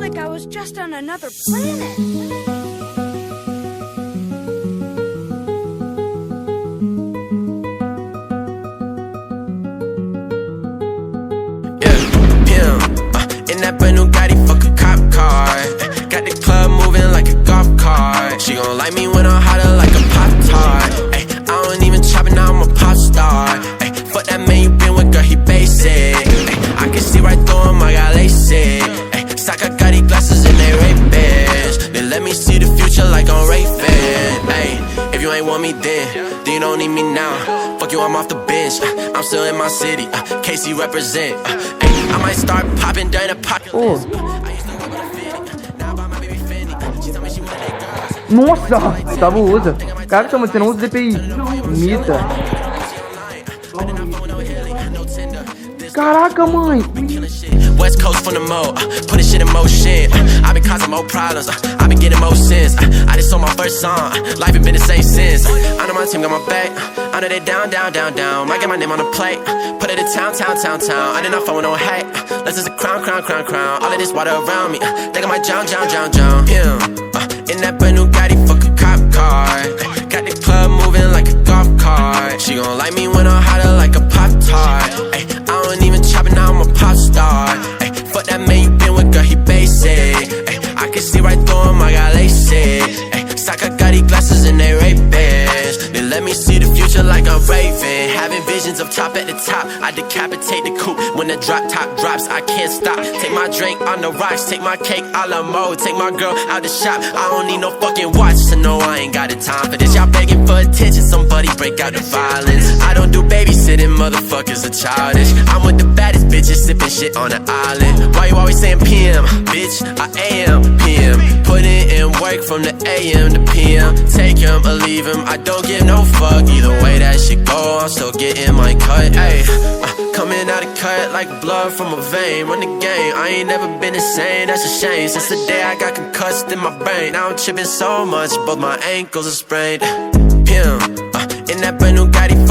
like I was just on another planet. In that brand new Gotti, fuck a cop car. Got the club moving like a golf cart. She gon' like me when I'm hotter like a Pop-Tart. Ay, I don't even chop it, now I'm a pop star. Ay, fuck that man you been with, girl, he basic. Ay, I can see right through him, I got LASIK. Ay, stock, I got these glasses and they Ray-Bans. They let me see the future like I'm Ray-Ban. Ay, if you ain't want me then you don't need me now. Fuck you, I'm off the bench. I'm still in my city. KC represent. I might start popping during the pocket. Oh. Nossa, tava o usa. Cara, tá mantendo uso DPI. Mita. Caraca, mãe. West Coast from the mo, put this shit in motion. I've been causing more problems, I've been getting more sins. I just sold my first song, life ain't been the same since. I know my team got my back, I know they down, down, down, down. Might get my name on the plate, put it in town, town, town, town. I did not phone with no hate, let's just a crown, crown, crown, crown. All of this water around me, think I might drown, drown, drown, drown. In that brand new Gotti, fuck a cop car. Got the club moving like a golf cart. She gon' like me when I'm hotter like a Pop-Tart. I don't even chop it, now I'm a pop star. Ay, fuck that man you been with, girl, he basic. Ay, I can see right through him, I got LASIK. Ay, stock, I got these glasses and they Ray-Bans. They let me see the future like I'm Raven. Having visions of top at the top, I decapitate the coupe. When the drop top drops, I can't stop. Take my drink on the rocks, take my cake a la mode. Take my girl out the shop, I don't need no fucking watch to know I ain't got the time for this. Y'all begging for attention, somebody break out the violence. I don't do babysitting, motherfuckers are childish. I'm with the baddest bitches, sipping shit on the island. Why you always saying PM? Bitch, I am PM. Putting in work from the AM to PM. Take him or leave him, I don't give no fuck. Either way that shit go, I'm still getting my cut. Ayy, coming out of cut like blood from a vein. Run the game, I ain't never been the same, that's a shame. Since the day I got concussed in my brain, now I'm tripping so much, both my ankles are sprained. In that brand new Gotti,